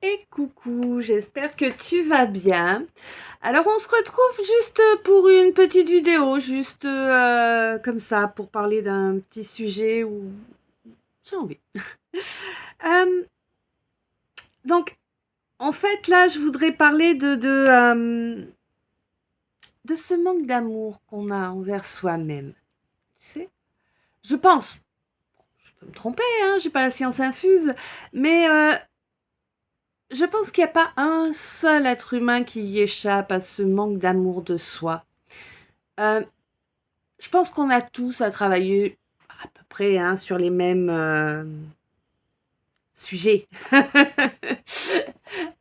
Et coucou, j'espère que tu vas bien. Alors on se retrouve juste pour une petite vidéo, juste comme ça, pour parler d'un petit sujet où j'ai envie. Euh, donc, en fait, là, je voudrais parler de ce manque d'amour qu'on a envers soi-même. Tu sais, je pense, je peux me tromper, hein, j'ai pas la science infuse, mais je pense qu'il n'y a pas un seul être humain qui y échappe à ce manque d'amour de soi. Euh, je pense qu'on a tous à travailler à peu près hein, sur les mêmes sujets.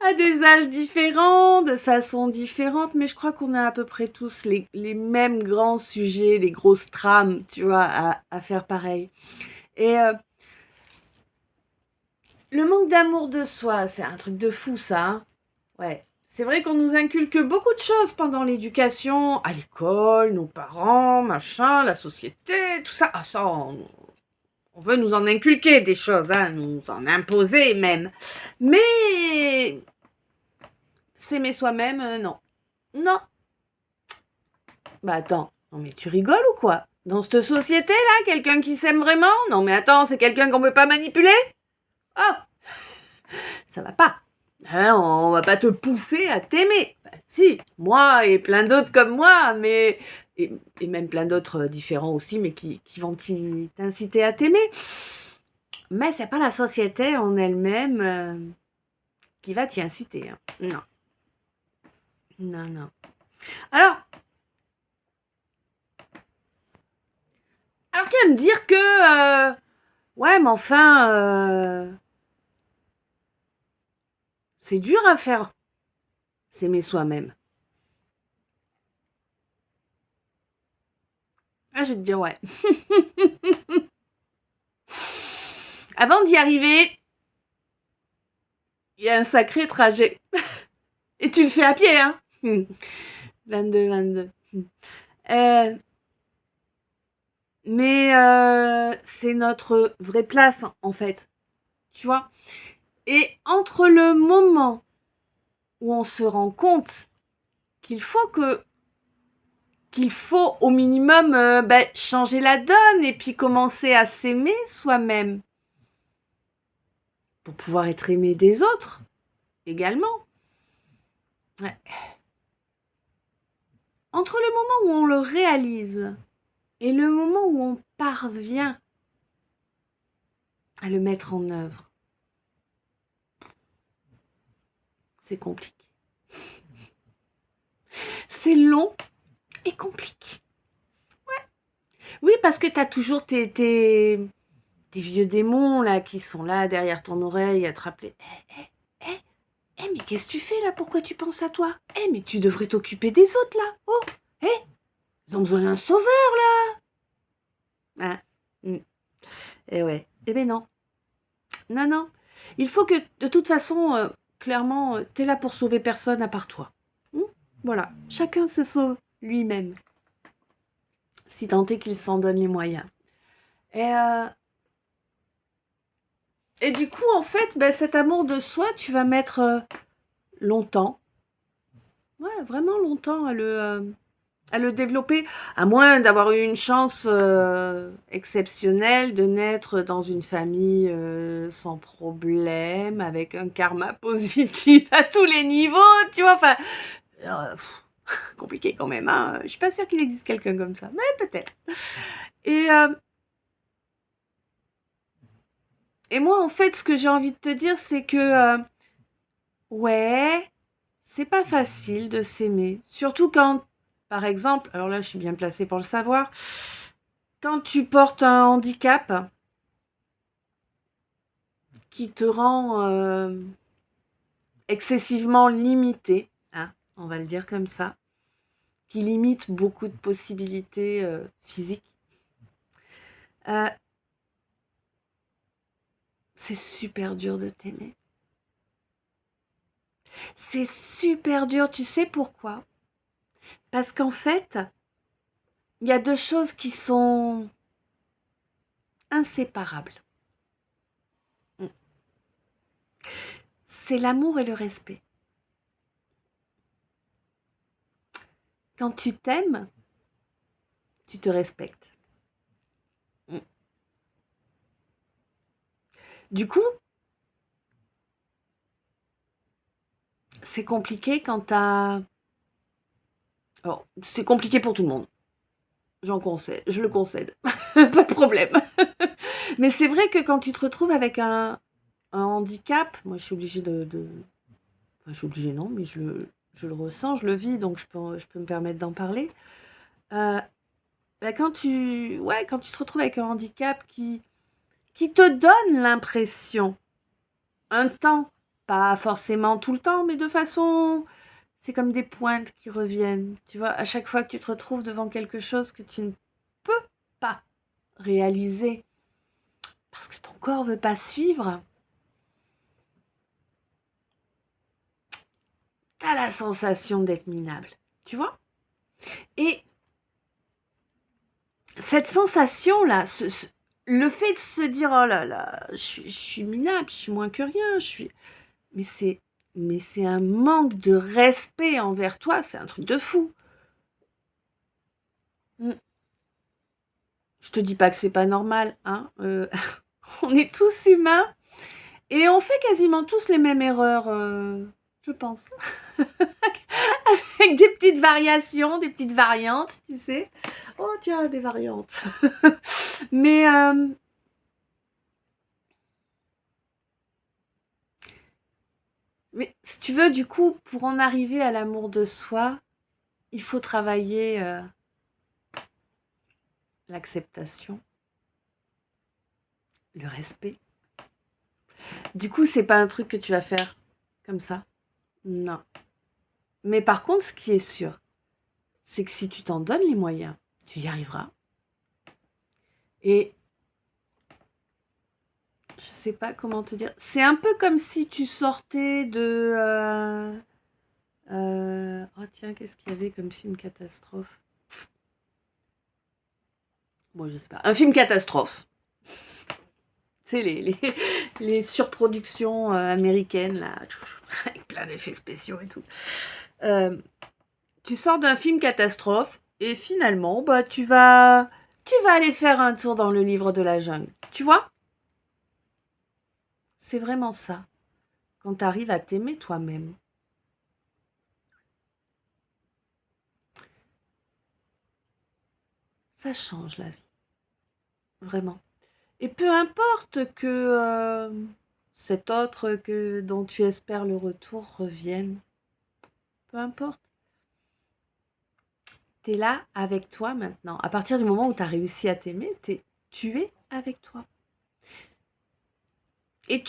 À des âges différents, de façon différente, mais je crois qu'on a à peu près tous les mêmes grands sujets, les grosses trames, tu vois, à faire pareil. Et le manque d'amour de soi, c'est un truc de fou, ça. Hein. Ouais. C'est vrai qu'on nous inculque beaucoup de choses pendant l'éducation, à l'école, nos parents, machin, la société, tout ça. Ah, ça, on veut nous en inculquer des choses, hein, nous en imposer même. Mais s'aimer soi-même, non. Non. Bah attends, non mais tu rigoles ou quoi? Dans cette société-là, quelqu'un qui s'aime vraiment? Non mais attends, c'est quelqu'un qu'on peut pas manipuler? Oh, ça va pas. Hein, on va pas te pousser à t'aimer. Enfin, si, moi et plein d'autres comme moi, mais et même plein d'autres différents aussi, mais qui vont t'inciter à t'aimer. Mais c'est pas la société en elle-même qui va t'y inciter. Hein. Non, non, non. Alors, alors tu vas me dire que ouais, mais enfin, c'est dur à faire s'aimer soi-même. Ah, je vais te dire ouais. Avant d'y arriver, il y a un sacré trajet. Et tu le fais à pied, hein 22, 22. Euh, mais c'est notre vraie place, en fait. Tu vois. Et entre le moment où on se rend compte qu'il faut que qu'il faut au minimum changer la donne et puis commencer à s'aimer soi-même pour pouvoir être aimé des autres également. Ouais. Entre le moment où on le réalise et le moment où on parvient à le mettre en œuvre, c'est compliqué. C'est long et compliqué. Oui, parce que tu as toujours tes vieux démons là qui sont là derrière ton oreille à te rappeler mais qu'est-ce que tu fais là? Pourquoi tu penses à toi? Mais tu devrais t'occuper des autres là. Oh, ils ont besoin d'un sauveur là. Hein. Mm. Et ouais. Eh ben non. Non, non. Il faut que, de toute façon, clairement, t'es là pour sauver personne à part toi. Hmm. Voilà. Chacun se sauve lui-même. Si tant est qu'il s'en donne les moyens. Et, euh, et du coup, en fait, ben, cet amour de soi, tu vas mettre longtemps. Ouais, vraiment longtemps à le développer, à moins d'avoir eu une chance exceptionnelle de naître dans une famille sans problème, avec un karma positif à tous les niveaux, tu vois, enfin, compliqué quand même, hein. Je suis pas sûre qu'il existe quelqu'un comme ça, mais peut-être. Et, euh, et moi, en fait, ce que j'ai envie de te dire, c'est que, ouais, c'est pas facile de s'aimer, surtout quand, par exemple, alors là, je suis bien placée pour le savoir, quand tu portes un handicap qui te rend excessivement limité, hein, on va le dire comme ça, qui limite beaucoup de possibilités physiques, euh, c'est super dur de t'aimer. C'est super dur, tu sais pourquoi? Parce qu'en fait, il y a deux choses qui sont inséparables. c'est l'amour et le respect. Quand tu t'aimes, tu te respectes. Du coup, c'est compliqué quand t'as... Alors, c'est compliqué pour tout le monde. Je le concède. Pas de problème. Mais c'est vrai que quand tu te retrouves avec un handicap, moi je suis obligée Enfin, je suis obligée non, mais je le ressens, je le vis, donc je peux me permettre d'en parler. Euh, quand tu te retrouves avec un handicap qui te donne l'impression, un temps, pas forcément tout le temps, mais de façon... C'est comme des pointes qui reviennent. Tu vois, à chaque fois que tu te retrouves devant quelque chose que tu ne peux pas réaliser parce que ton corps veut pas suivre, t'as la sensation d'être minable. Tu vois? Et cette sensation-là, le fait de se dire oh là là, je suis minable, je suis moins que rien, mais c'est un manque de respect envers toi, c'est un truc de fou. Je te dis pas que c'est pas normal, hein. On est tous humains et on fait quasiment tous les mêmes erreurs, je pense. Avec des petites variations, des petites variantes, tu sais. Oh tiens, des variantes. Mais si tu veux, du coup, pour en arriver à l'amour de soi, il faut travailler l'acceptation, le respect. Du coup, c'est pas un truc que tu vas faire comme ça. Non. Mais par contre, ce qui est sûr, c'est que si tu t'en donnes les moyens, tu y arriveras. Et je sais pas comment te dire. C'est un peu comme si tu sortais de... Oh tiens, qu'est-ce qu'il y avait comme film catastrophe? Bon, je sais pas. Un film catastrophe. Tu sais, les surproductions américaines, là, avec plein d'effets spéciaux et tout. Tu sors d'un film catastrophe et finalement, bah, tu vas aller faire un tour dans le livre de la jungle. Tu vois? C'est vraiment ça. Quand tu arrives à t'aimer toi-même. Ça change la vie. Vraiment. Et peu importe que cet autre dont tu espères le retour revienne. Peu importe. Tu es là avec toi maintenant. À partir du moment où tu as réussi à t'aimer, tu es avec toi. Et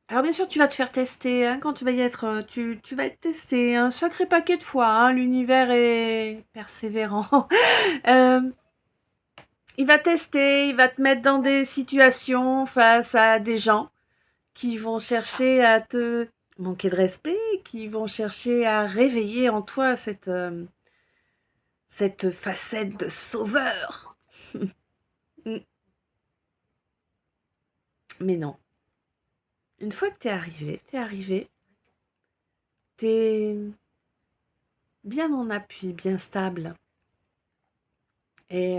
alors bien sûr, tu vas te faire tester hein, quand tu vas y être. Tu vas être testé un sacré paquet de fois. Hein, l'univers est persévérant. Euh, il va tester, il va te mettre dans des situations face à des gens qui vont chercher à te manquer de respect, qui vont chercher à réveiller en toi cette facette de sauveur. Mais non. Une fois que t'es arrivé, t'es bien en appui, bien stable. Et,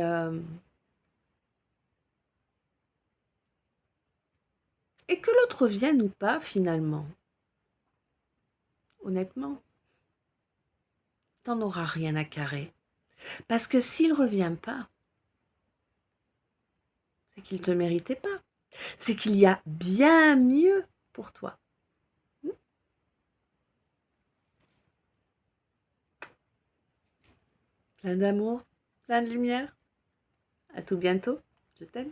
et que l'autre vienne ou pas, finalement, honnêtement, t'en auras rien à carrer. Parce que s'il revient pas, c'est qu'il te méritait pas. C'est qu'il y a bien mieux pour toi. Plein d'amour, plein de lumière. À tout bientôt. Je t'aime.